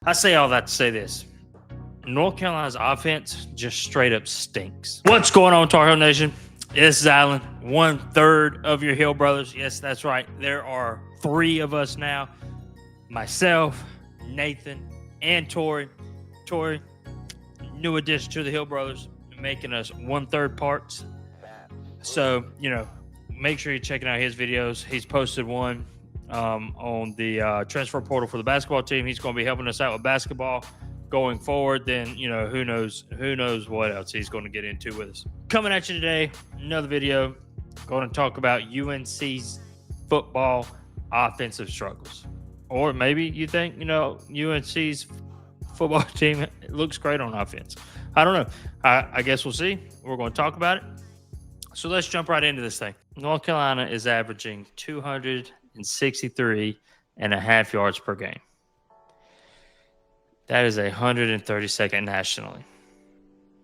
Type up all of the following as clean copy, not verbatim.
I say all that to say this. North Carolina's offense just straight up stinks. What's going on, Tar Heel Nation? This is Alan, 1/3 of your Hill brothers. Yes, that's right. There are 3 of us now. Myself, Nathan, and Tori. Tori, new addition to the Hill brothers, making us 1/3 parts. So, make sure you're checking out his videos. He's posted one on the transfer portal for the basketball team. He's going to be helping us out with basketball going forward. Then, who knows what else he's going to get into with us. Coming at you today, another video. Going to talk about UNC's football offensive struggles. Or maybe you think, UNC's football team looks great on offense. I don't know. I guess we'll see. We're going to talk about it. So let's jump right into this thing. North Carolina is averaging 263.5 yards per game. That is 132nd nationally.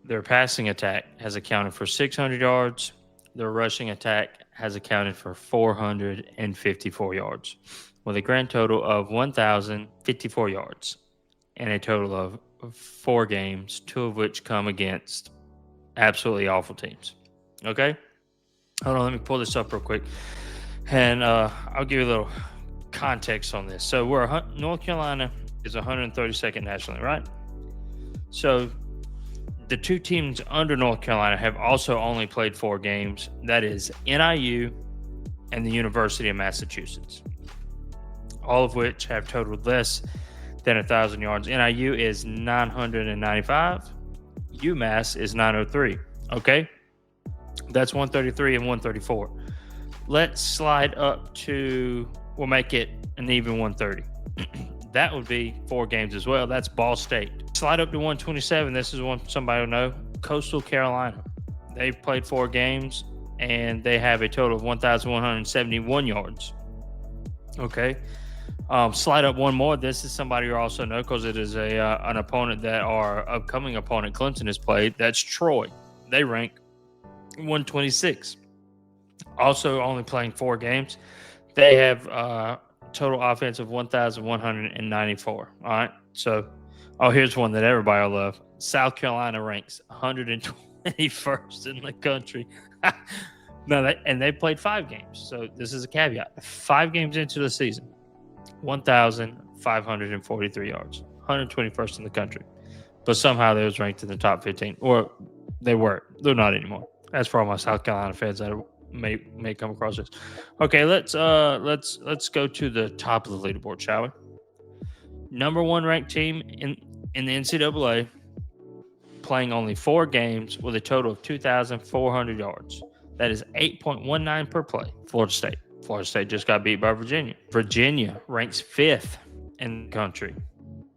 Their passing attack has accounted for 600 yards. Their rushing attack has accounted for 454 yards, with a grand total of 1,054 yards and a total of 4 games, 2 of which come against absolutely awful teams. Okay? Hold on, let me pull this up real quick. And I'll give you a little context on this. So North Carolina is 132nd nationally, right? So the 2 teams under North Carolina have also only played 4 games. That is NIU and the University of Massachusetts, all of which have totaled less than 1,000 yards. NIU is 995. UMass is 903. Okay? That's 133 and 134. Let's slide up to, we'll make it an even 130. That would be 4 games as well. That's Ball State. Slide up to 127. This is one somebody will know. Coastal Carolina. They've played 4 games, and they have a total of 1,171 yards. Okay. Slide up one more. This is somebody you also know because it is an opponent that our upcoming opponent, Clemson, has played. That's Troy. They rank 126. Also only playing 4 games. They have total offense of 1,194. All right. So, here's one that everybody will love. South Carolina ranks 121st in the country. And they played 5 games. So this is a caveat. 5 games into the season, 1,543 yards, 121st in the country. But somehow they was ranked in the top 15, or they were. They're not anymore. That's for all my South Carolina fans that may come across this. Okay, let's go to the top of the leaderboard, shall we? Number 1 ranked team in the NCAA, playing only 4 games with a total of 2,400 yards. That is 8.19 per play. Florida State. Florida State just got beat by Virginia. Virginia ranks 5th in the country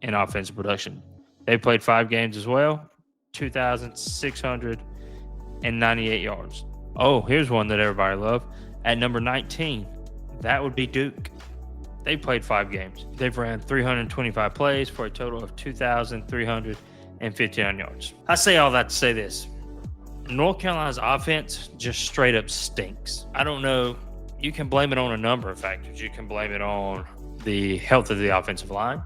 in offensive production. They played 5 games as well, 2,698 yards. Oh, here's one that everybody loved. At number 19, that would be Duke. They played 5 games. They've ran 325 plays for a total of 2,359 yards. I say all that to say this. North Carolina's offense just straight up stinks. I don't know. You can blame it on a number of factors. You can blame it on the health of the offensive line.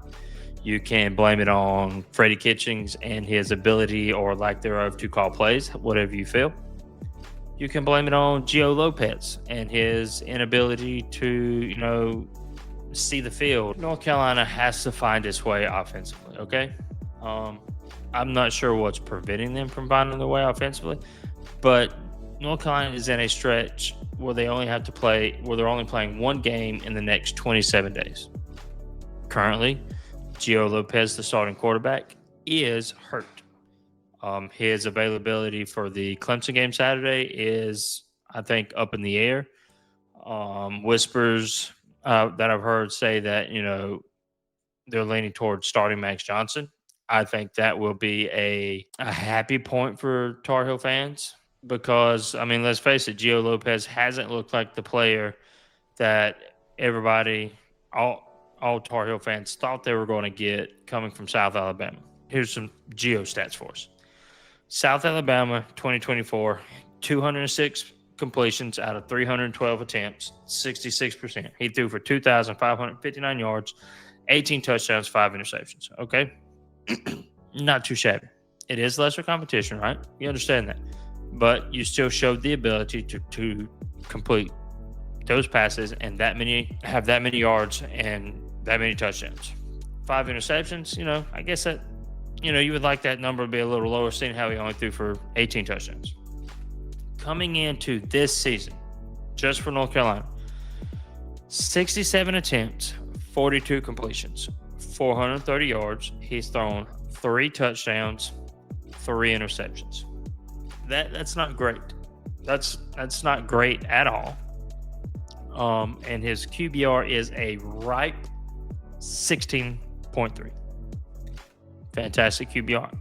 You can blame it on Freddie Kitchings and his ability or lack thereof to call plays, whatever you feel. You can blame it on Gio Lopez and his inability to, see the field. North Carolina has to find its way offensively, okay? I'm not sure what's preventing them from finding their way offensively, but North Carolina is in a stretch where they're only playing 1 game in the next 27 days. Currently, Gio Lopez, the starting quarterback, is hurt. His availability for the Clemson game Saturday is, I think, up in the air. Whispers that I've heard say that, they're leaning towards starting Max Johnson. I think that will be a happy point for Tar Heel fans because, let's face it, Gio Lopez hasn't looked like the player that everybody, all Tar Heel fans thought they were going to get coming from South Alabama. Here's some Gio stats for us. South Alabama, 2024, 206 completions out of 312 attempts, 66%. He threw for 2,559 yards 18 touchdowns, 5 interceptions. Okay. Not too shabby. It is lesser competition, right? You understand that. But you still showed the ability to complete those passes and have that many yards and that many touchdowns. 5 interceptions, I guess that, you would like that number to be a little lower, seeing how he only threw for 18 touchdowns. Coming into this season, just for North Carolina, 67 attempts, 42 completions, 430 yards. He's thrown 3 touchdowns, 3 interceptions. That's not great. That's not great at all. And his QBR is a ripe 16.3. Fantastic QBR.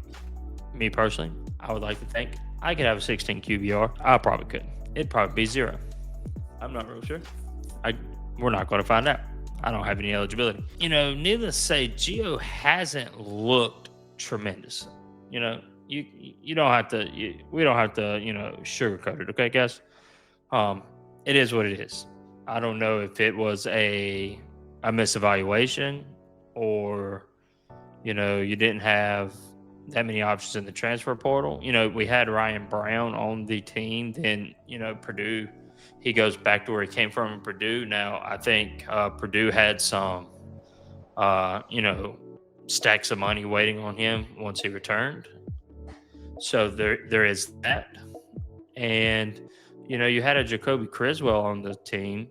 Me personally, I would like to think I could have a 16 QBR. I probably couldn't. It'd probably be 0. I'm not real sure. We're not going to find out. I don't have any eligibility. Needless to say, Gio hasn't looked tremendous. You don't have to. We don't have to. Sugarcoat it. Okay, guys. It is what it is. I don't know if it was a misevaluation or you didn't have that many options in the transfer portal. We had Ryan Brown on the team. Then Purdue. He goes back to where he came from in Purdue. Now, I think Purdue had some, stacks of money waiting on him once he returned. So there is that. And, you had a Jacoby Criswell on the team.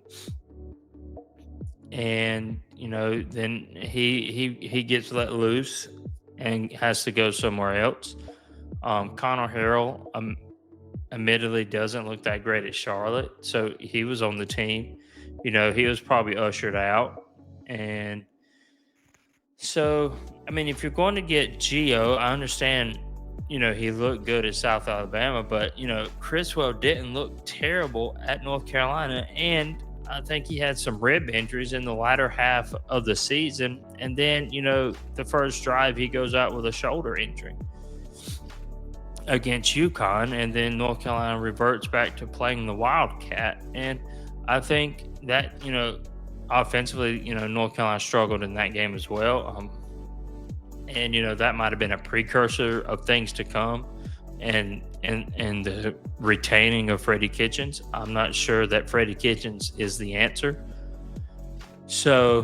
And, then he gets let loose and has to go somewhere else. Connor Harrell, admittedly doesn't look that great at Charlotte, so he was on the team. He was probably ushered out. And so, if you're going to get Gio, I understand, he looked good at South Alabama, but, Criswell didn't look terrible at North Carolina. And I think he had some rib injuries in the latter half of the season. And then, the first drive, he goes out with a shoulder injury against UConn, and then North Carolina reverts back to playing the Wildcat. And I think that, offensively, North Carolina struggled in that game as well. And, that might have been a precursor of things to come and the retaining of Freddie Kitchens. I'm not sure that Freddie Kitchens is the answer. So,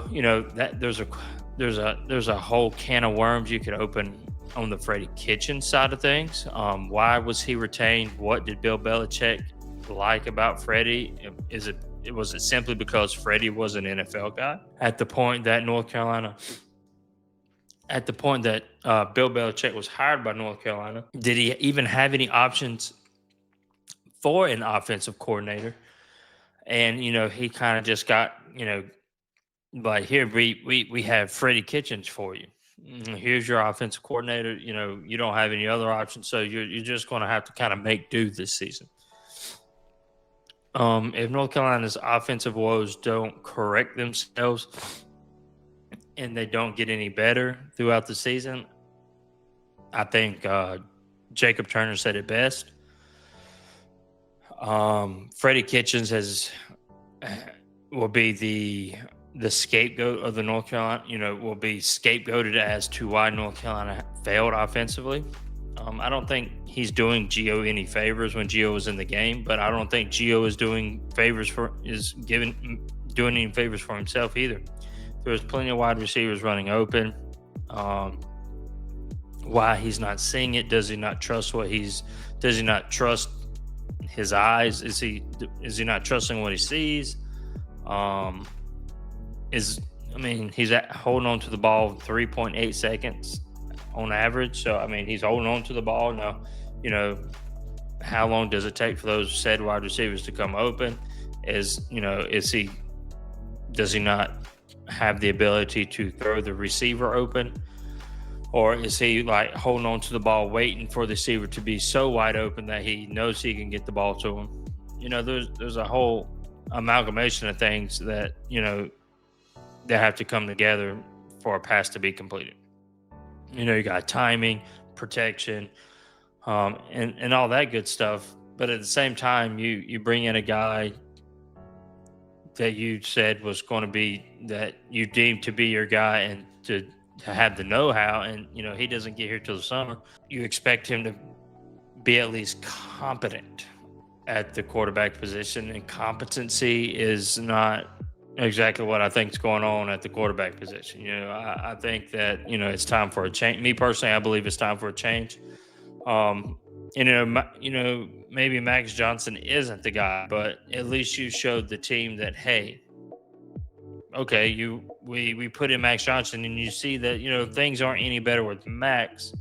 that there's a whole can of worms you could open on the Freddie Kitchens side of things. Why was he retained? What did Bill Belichick like about Freddie? Was it simply because Freddie was an NFL guy? At the point that Bill Belichick was hired by North Carolina, did he even have any options for an offensive coordinator? And, he kind of just got, like, here, we have Freddie Kitchens for you. Here's your offensive coordinator. You don't have any other options, so you're just going to have to kind of make do this season. If North Carolina's offensive woes don't correct themselves and they don't get any better throughout the season, I think Jacob Turner said it best. Freddie Kitchens will be the scapegoat of the North Carolina, will be scapegoated as to why North Carolina failed offensively. I don't think he's doing Gio any favors when Gio was in the game, but I don't think Gio is doing any favors for himself either. There's plenty of wide receivers running open. Why he's not seeing it? Does he not trust does he not trust his eyes? Is he not trusting what he sees? He's holding on to the ball 3.8 seconds on average. So, he's holding on to the ball. Now, how long does it take for those said wide receivers to come open? Does he not have the ability to throw the receiver open? Or is he like holding on to the ball, waiting for the receiver to be so wide open that he knows he can get the ball to him? There's a whole amalgamation of things that, they have to come together for a pass to be completed. You got timing, protection, and all that good stuff. But at the same time, you bring in a guy that you said was going to be that you deemed to be your guy and to have the know-how, and he doesn't get here till the summer. You expect him to be at least competent at the quarterback position, and competency is not exactly what I think is going on at the quarterback position. I think that it's time for a change. Me personally, I believe it's time for a change. Um, maybe Max Johnson isn't the guy, but at least you showed the team that, hey, okay, we put in Max Johnson, and you see that things aren't any better with Max.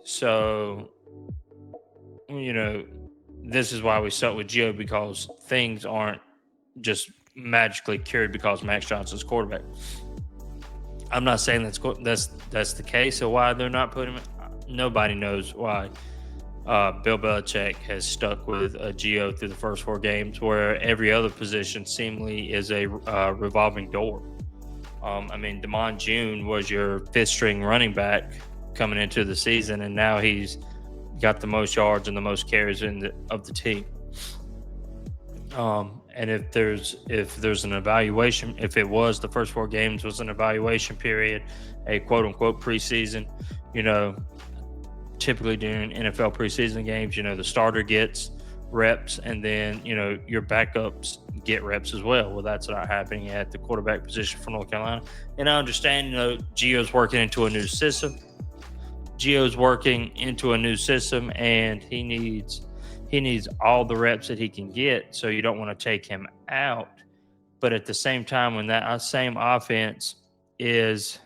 So this is why we stuck with Gio, because things aren't just magically cured because Max Johnson's quarterback. I'm not saying that's the case. So why they're not putting him? Nobody knows why. Bill Belichick has stuck with Gio through the first 4 games, where every other position seemingly is a revolving door. Damon June was your 5th string running back coming into the season, and now he's got the most yards and the most carries of the team. And if there's an evaluation, if it was the first 4 games was an evaluation period, a quote unquote preseason, typically during NFL preseason games, the starter gets reps, and then your backups get reps as well. Well, that's not happening at the quarterback position for North Carolina. And I understand, Gio's working into a new system. And he needs all the reps that he can get. So you don't want to take him out. But at the same time, when that same offense is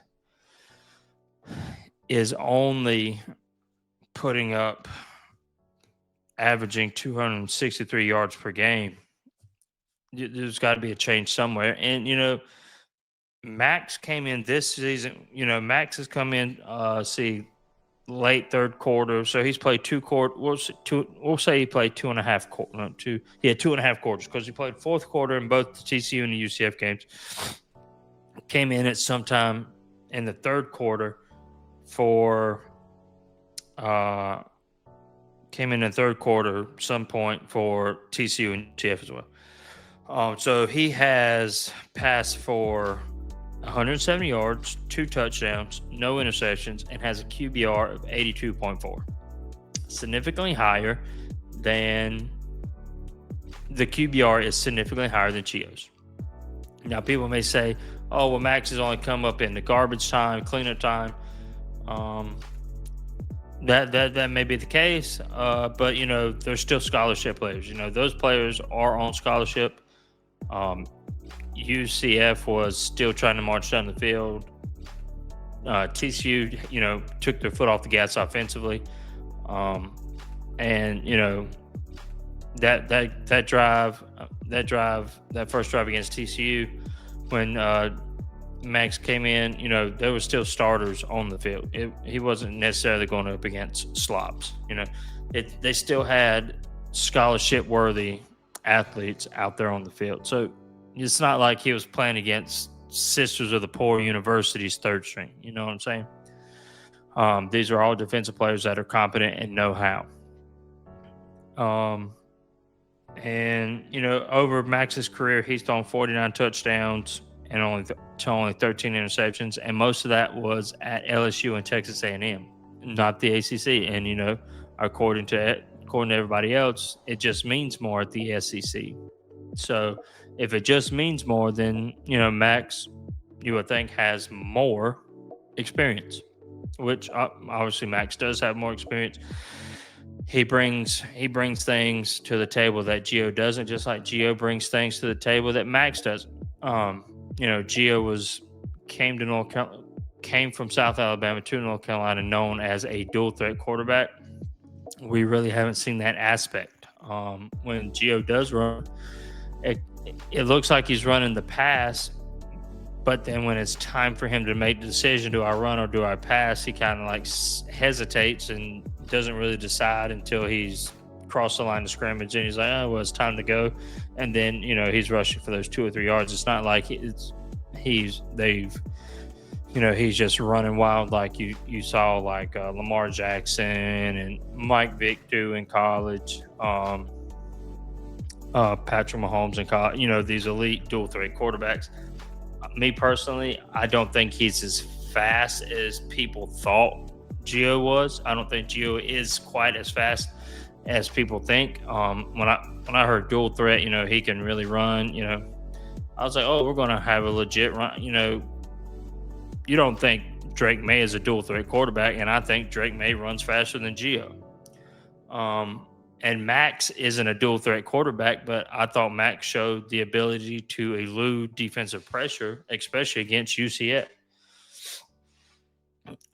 only putting up, averaging 263 yards per game, there's got to be a change somewhere. And Max came in this season. Max has come in late third quarter, so he's played 2 quarters. We'll say he played 2.5 quarters. 2.5 quarters, because he played 4th quarter in both the TCU and the UCF games. Came in at some time in the 3rd quarter some point for TCU and UCF as well. So he has passed for 170 yards, 2 touchdowns, no interceptions, and has a QBR of 82.4. Significantly higher than the QBR is significantly higher than Gio's. Now, people may say, oh, well, Max has only come up in the garbage time, cleanup time. That may be the case, but they're still scholarship players. Those players are on scholarship. UCF was still trying to march down the field. TCU, took their foot off the gas offensively, and that first drive against TCU, when Max came in, there were still starters on the field. He wasn't necessarily going up against slobs. They still had scholarship-worthy athletes out there on the field. So it's not like he was playing against Sisters of the Poor University's 3rd string. You know what I'm saying? These are all defensive players that are competent and know how. Over Max's career, he's thrown 49 touchdowns and only 13 interceptions, and most of that was at LSU and Texas A&M, not the ACC. And according to everybody else, it just means more at the SEC. So if it just means more, then Max, you would think, has more experience, which obviously Max does have more experience. He brings things to the table that Gio doesn't, just like Gio brings things to the table that Max doesn't. Gio came from South Alabama to North Carolina known as a dual threat quarterback. We really haven't seen that aspect. When Gio does run, it looks like he's running the pass, but then when it's time for him to make the decision, do I run or do I pass, he kind of hesitates and doesn't really decide until he's crossed the line of scrimmage, and he's like, oh, well, it's time to go. And then, he's rushing for those 2 or 3 yards. It's not like he's just running wild like you saw Lamar Jackson and Mike Vick do in college. Patrick Mahomes and these elite dual threat quarterbacks. Me personally, I don't think he's as fast as people thought Gio was. I don't think Gio is quite as fast as people think. When I heard dual threat, he can really run. I was like, oh, we're gonna have a legit run. You don't think Drake May is a dual threat quarterback, and I think Drake May runs faster than Gio. And Max isn't a dual threat quarterback, but I thought Max showed the ability to elude defensive pressure, especially against UCF.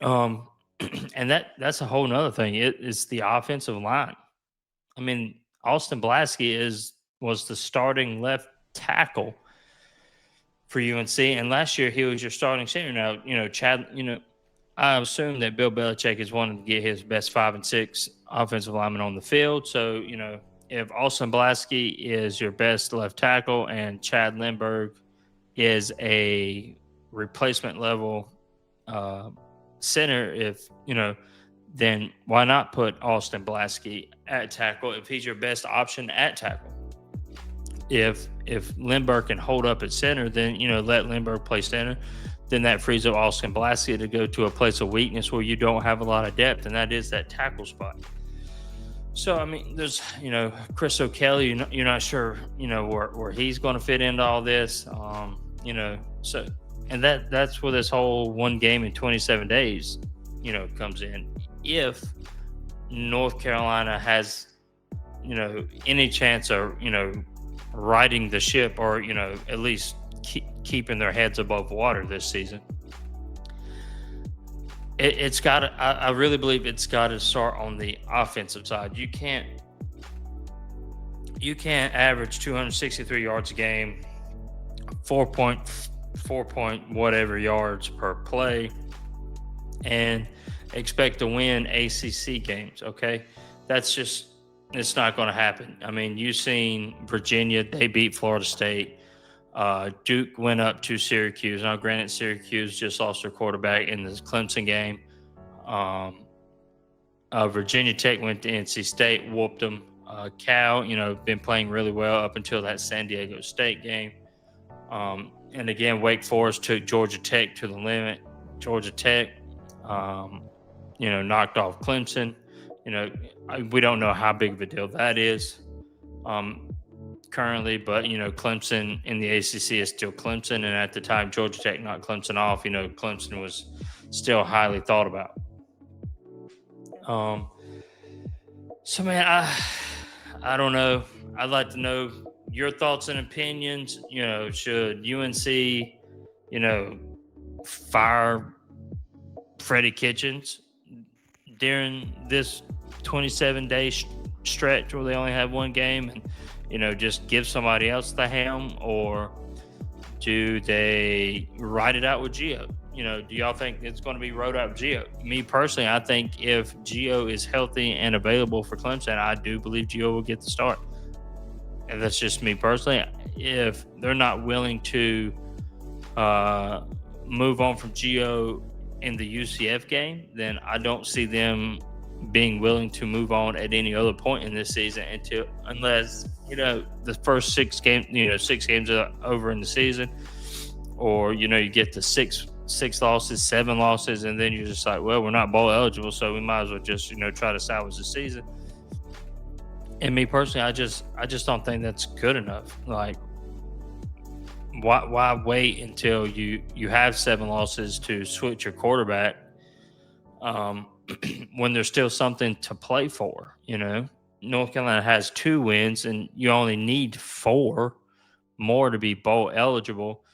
Um, and that's a whole nother thing. It's the offensive line. I mean, Austin Blasky was the starting left tackle for UNC, and last year he was your starting center. Now, Chad, I assume that Bill Belichick is wanting to get his best 5 and 6 offensive linemen on the field. So, if Austin Blasky is your best left tackle and Chad Lindbergh is a replacement level center, then why not put Austin Blasky at tackle if he's your best option at tackle? If Lindbergh can hold up at center, then let Lindbergh play center. Then that frees up Austin Blasky to go to a place of weakness where you don't have a lot of depth, and that is that tackle spot. So I mean, there's Chris O'Kelly. You're not sure where he's going to fit into all this. So and that's where this whole one game in 27 days comes in. If North Carolina has any chance of riding the ship, or at least keeping their heads above water this season, it's got to, I really believe it's got to start on the offensive side. You can't average 263 yards a game, 4 point whatever yards per play, and expect to win ACC games. Okay, it's not going to happen. I mean, you've seen Virginia; they beat Florida State. Duke went up to Syracuse. Now, granted, Syracuse just lost their quarterback in the Clemson game. Virginia Tech went to NC State, whooped them. Cal, been playing really well up until that San Diego State game. And again, Wake Forest took Georgia Tech to the limit. Georgia Tech, knocked off Clemson. We don't know how big of a deal that is. Currently, but Clemson in the ACC is still Clemson, and at the time Georgia Tech knocked Clemson off, Clemson was still highly thought about. So man, I don't know. I'd like to know your thoughts and opinions. Should UNC, fire Freddie Kitchens during this 27-day stretch where they only have one game, and just give somebody else the helm, or do they ride it out with Gio? Do y'all think it's going to be rode out with Gio? Me personally, I think if Gio is healthy and available for Clemson, I do believe Gio will get the start. And that's just me personally. If they're not willing to move on from Gio in the UCF game, then I don't see them being willing to move on at any other point in this season unless the first 6 games, 6 games are over in the season, or you get to six losses, 7 losses, and then you're just like, well, we're not bowl eligible, so we might as well just try to salvage the season. And me personally, I just don't think that's good enough. Like, why wait until you have 7 losses to switch your quarterback when there's still something to play for? North Carolina has 2 wins, and you only need 4 more to be bowl eligible.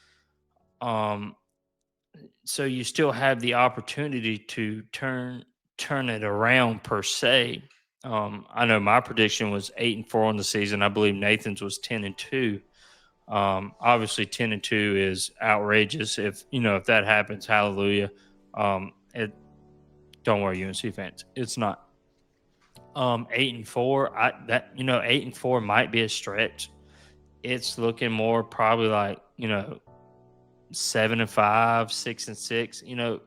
So you still have the opportunity to turn it around per se. I know my prediction was 8-4 on the season. I believe Nathan's was 10-2. Obviously 10-2 is outrageous. If that happens, hallelujah. Don't worry, UNC fans, it's not. 8-4, 8-4 might be a stretch. It's looking more probably like 7-5, 6-6.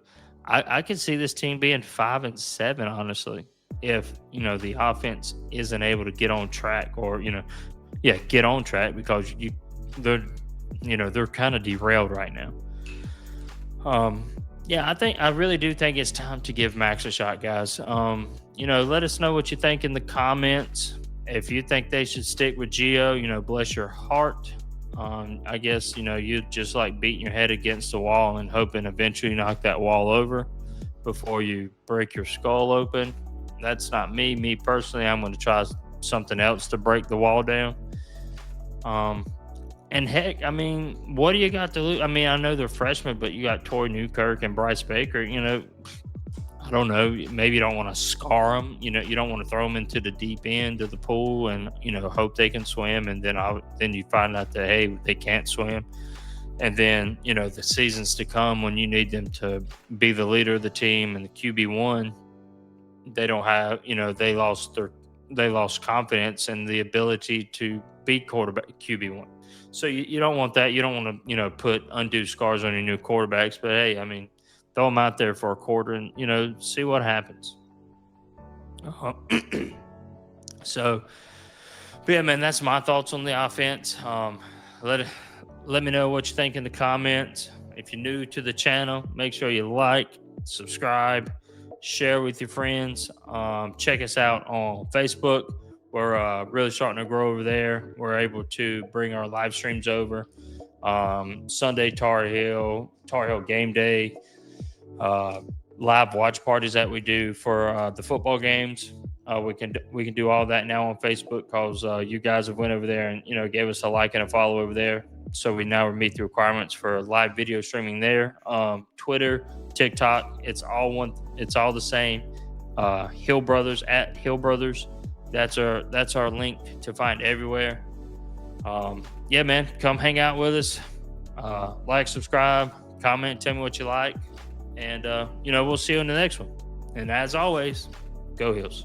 I could see this team being 5-7, honestly, if the offense isn't able to get on track, or yeah, get on track, because they're they're kind of derailed right now. Yeah, I really do think it's time to give Max a shot, guys. Let us know what you think in the comments. If you think they should stick with Geo, bless your heart. I guess you just like beating your head against the wall and hoping eventually knock that wall over before you break your skull open. That's not me. Me personally, I'm going to try something else to break the wall down. And heck, I mean, what do you got to lose? I mean, I know they're freshmen, but you got Torrey Newkirk and Bryce Baker. I don't know. Maybe you don't want to scar them. You don't want to throw them into the deep end of the pool and hope they can swim. And then you find out that hey, they can't swim. And then the seasons to come when you need them to be the leader of the team and the QB1, they don't have. They lost confidence and the ability to be quarterback QB1. So you don't want that. You don't want to put undue scars on your new quarterbacks. But hey, I mean, throw them out there for a quarter and see what happens. So, but yeah, man, that's my thoughts on the offense. Let me know what you think in the comments. If you're new to the channel, make sure you like, subscribe, share with your friends. Check us out on Facebook. We're really starting to grow over there. We're able to bring our live streams over. Sunday Tar Heel game day, live watch parties that we do for the football games. We can do all that now on Facebook because you guys have went over there and gave us a like and a follow over there. So we now meet the requirements for live video streaming there. Twitter, TikTok, it's all the same. Hill Brothers at Hill Brothers. That's our link to find everywhere. Yeah, man, come hang out with us. Like, subscribe, comment, tell me what you like, and we'll see you in the next one. And as always, go Hills.